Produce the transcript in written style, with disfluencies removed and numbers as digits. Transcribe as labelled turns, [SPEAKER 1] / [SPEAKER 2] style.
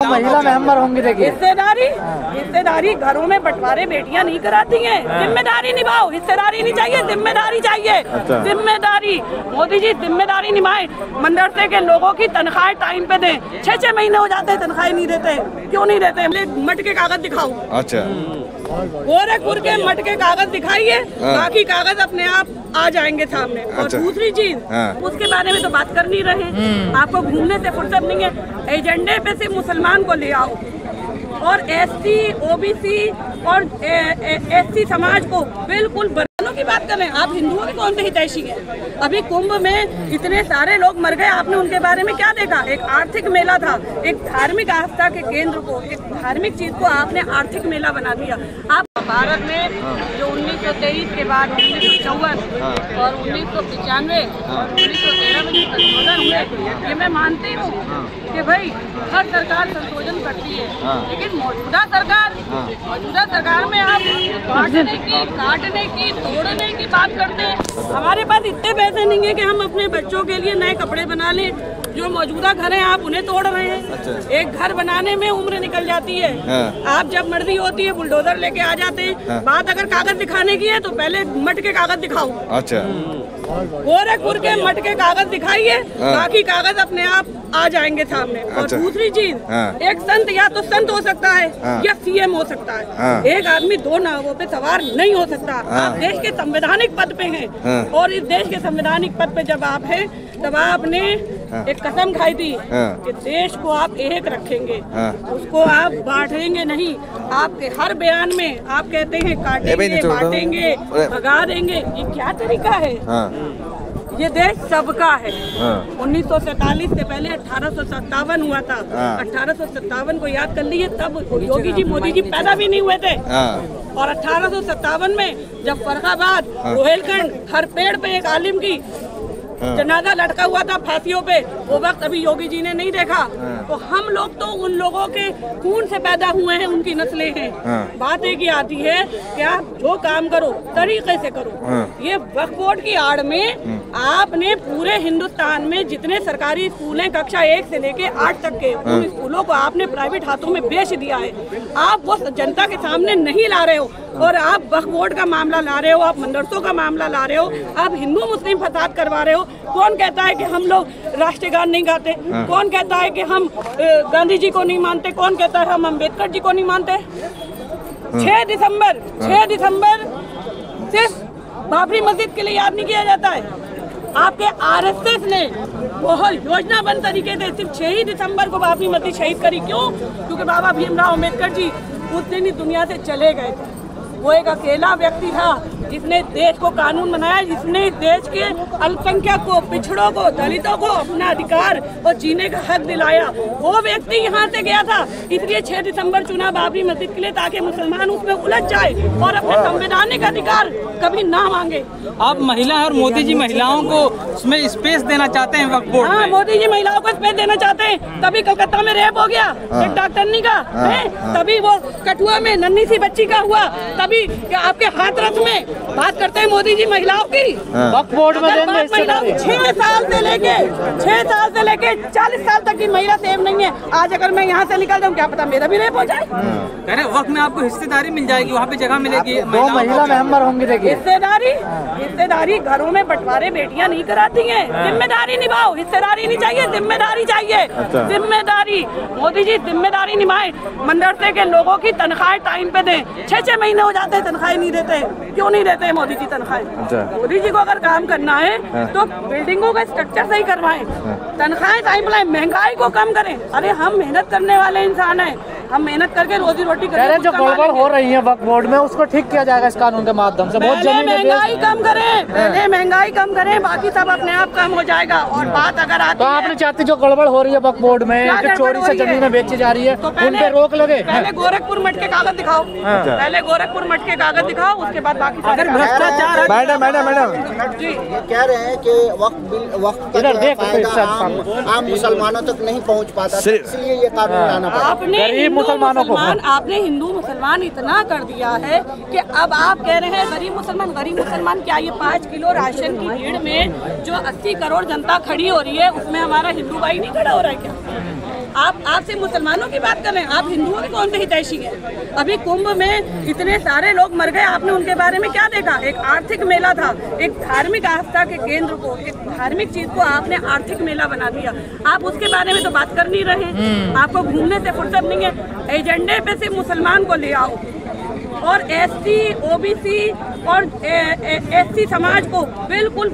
[SPEAKER 1] महिला मेंबर होंगी। देखिए
[SPEAKER 2] हिस्सेदारी घरों में बंटवारे बेटियां नहीं कराती हैं। जिम्मेदारी निभाओ, हिस्सेदारी नहीं चाहिए, जिम्मेदारी चाहिए। जिम्मेदारी मोदी जी जिम्मेदारी निभाएं। मदरसे के लोगों की तनख्वाह टाइम पे दें। 6-6 महीने हो जाते हैं तनख्वाह नहीं देते। क्यों नहीं देते? मट के कागज दिखाओ। अच्छा, गोरखपुर के मट के कागज दिखाइए, बाकी कागज अपने आप आ जाएंगे सामने। और दूसरी चीज, उसके बारे में तो बात कर नहीं रहे। आपको घूमने से फुर्सत नहीं है। एजेंडे पे से मुसलमान को ले आओ और SC, OBC और SC समाज को बिल्कुल बराबरों की बात कर रहे हैं। आप हिंदुओं के कौन से हितैषी हैं? अभी कुंभ में इतने सारे लोग मर गए, आपने उनके बारे में क्या देखा? एक आर्थिक मेला था, एक धार्मिक आस्था के केंद्र को, एक धार्मिक चीज को आपने आर्थिक मेला बना दिया। आप भारत में जो 1923 के बाद 1954 और 1995 और 1913 में जो संशोधन हुए, ये मैं मानती हूँ कि भाई हर सरकार संशोधन करती है, लेकिन मौजूदा सरकार में आप काटने की तोड़ने की बात करते हैं। हमारे पास इतने पैसे नहीं है कि हम अपने बच्चों के लिए नए कपड़े बना लें। जो मौजूदा घर हैं आप उन्हें तोड़ रहे हैं। एक घर बनाने में उम्र निकल जाती है। आप जब मर्जी होती है बुलडोजर लेके आ जाते हैं। बात अगर कागज दिखाने की है तो पहले मट के कागज दिखाओ। अच्छा, गोरखपुर के मट के कागज दिखाइए, बाकी कागज अपने आप आ जाएंगे सामने। और दूसरी चीज, एक संत या तो संत हो सकता है या CM हो सकता है। एक आदमी 2 नावों पे सवार नहीं हो सकता। आप देश के संवैधानिक पद पे हैं और इस देश के संवैधानिक पद पे जब आप हैं तब आपने एक कसम खाई थी कि देश को आप एक रखेंगे, उसको आप बांटेंगे नहीं। आपके हर बयान में आप कहते हैं काटेंगे, बांटेंगे, भगा देंगे। ये क्या तरीका है? ये देश सबका है। 1947 से पहले 1857 हुआ था। 1857 को याद कर लीजिए, तब योगी जी मोदी जी पैदा भी नहीं हुए थे। और 1857 में जब फर्रुखाबाद रोहिलखंड हर पेड़ पे एक आलिम की जनाजा लटका हुआ था फांसियों पे, वो वक्त अभी योगी जी ने नहीं देखा। तो हम लोग तो उन लोगों के खून से पैदा हुए हैं, उनकी नस्लें हैं। बात एक ही आती है कि आप जो काम करो तरीके से करो। ये वक्फ बोर्ड की आड़ में आपने पूरे हिंदुस्तान में जितने सरकारी स्कूल हैं कक्षा 1 से लेके 8 तक के, उन स्कूलों को आपने प्राइवेट हाथों में बेच दिया है। आप वो जनता के सामने नहीं ला रहे हो और आप वक्फ बोर्ड का मामला ला रहे हो, आप मदरसों का मामला ला रहे हो, आप हिंदू मुस्लिम फसाद करवा रहे हो। कौन कहता है कि हम लोग राष्ट्रीय गान नहीं गाते? कौन कहता है कि हम गांधी जी को नहीं मानते? कौन कहता है हम अम्बेडकर जी को नहीं मानते? 6 दिसंबर सिर्फ बाबरी मस्जिद के लिए याद नहीं किया जाता है। आपके RSS ने बहुत योजनाबद्ध तरीके से सिर्फ 6 ही दिसंबर को बाबरी मस्जिद शहीद करी। क्यों? क्योंकि बाबा भीमराव अम्बेडकर जी उस दिन ही दुनिया से चले गए थे। वो एक अकेला व्यक्ति था जिसने देश को कानून बनाया, जिसने देश के अल्पसंख्यक को, पिछड़ों को, दलितों को अपना अधिकार और जीने का हक दिलाया। वो व्यक्ति यहाँ से गया था, इसलिए 6 दिसंबर चुना बाबरी मस्जिद के लिए, ताकि मुसलमान उसमें उलझ जाए और अपने संवैधानिक अधिकार कभी ना मांगे।
[SPEAKER 3] अब महिला और मोदी जी महिलाओं को उसमें स्पेस देना चाहते हैं वक्फ बोर्ड में।
[SPEAKER 2] हाँ, मोदी जी महिलाओं को स्पेस देना चाहते हैं। तभी कलकत्ता में रेप हो गया एक डॉक्टरनी का, तभी वो कठुआ में नन्ही सी बच्ची का हुआ, तभी आपके हाथरस में बात करते हैं मोदी जी महिलाओं की।
[SPEAKER 1] वक्फ बोर्ड में
[SPEAKER 2] 6 साल से लेके 40 साल तक की महिला सेव नहीं है। आज अगर मैं यहाँ से निकल जाऊँ, क्या पता मेरा भी रेप हो जाए।
[SPEAKER 3] कह रहे वक्त में आपको हिस्सेदारी मिल जाएगी, वहाँ पे जगह मिलेगी।
[SPEAKER 1] 2 महिला मेंबर होंगी। देखिए
[SPEAKER 2] हिस्सेदारी घरों में बंटवारे बेटियां नहीं कराती हैं। जिम्मेदारी निभाओ, हिस्सेदारी नहीं चाहिए, जिम्मेदारी चाहिए। जिम्मेदारी मोदी जी जिम्मेदारी निभाएं। मदरसे के लोगों की तनख्वाह टाइम पे दें। 6-6 महीने हो जाते हैं तनख्वाह नहीं देते। क्यों नहीं देते मोदी जी तनख्वाह? मोदी जी को अगर काम करना है तो बिल्डिंगों का स्ट्रक्चर सही करवाएं, तनख्वाहें टाइम पे लाएं, महंगाई को कम करें। अरे हम मेहनत करने वाले इंसान हैं, हम मेहनत करके रोजी रोटी करें।
[SPEAKER 1] जो गड़बड़ हो रही है वक्फ बोर्ड में, उसको ठीक किया जाएगा इस कानून के माध्यम से। बहुत
[SPEAKER 2] महंगाई कम करें, पहले महंगाई कम करें, बाकी सब अपने आप कम हो जाएगा। और बात अगर आती
[SPEAKER 1] तो आपने चाहती जो गड़बड़ हो रही है वक्फ बोर्ड में, जो चोरी से जमीनें बेची जा रही है, तो उन पे रोक लगे।
[SPEAKER 2] पहले गोरखपुर मट के कागज दिखाओ, पहले गोरखपुर मट के कागज दिखाओ, उसके बाद बाकी अगर भ्रष्टाचार।
[SPEAKER 4] मैडम जी कह रहे हैं कि वक्त आम मुसलमानों तक नहीं पहुंच पाता, इसलिए ये कानून लाना पड़ा।
[SPEAKER 2] आपने मुसलमानों को, आपने हिंदू मुसलमान इतना कर दिया है कि अब आप कह रहे हैं गरीब मुसलमान क्या? ये 5 किलो राशन की भीड़ में जो 80 करोड़ जनता खड़ी हो रही है, उसमें हमारा हिंदू भाई नहीं खड़ा हो रहा है क्या? आपसे मुसलमानों की बात कर रहे हैं, आप हिंदुओं के कौन से हितैषी हैं? अभी कुंभ में इतने सारे लोग मर गए, आपने उनके बारे में क्या देखा? एक आर्थिक मेला था, एक धार्मिक आस्था के केंद्र को, एक धार्मिक चीज को आपने आर्थिक मेला बना दिया। आप उसके बारे में तो बात कर नहीं रहे। आपको घूमने से फुर्सत नहीं है। एजेंडे पे से मुसलमान को ले आओ और SC, OBC और SC समाज को बिल्कुल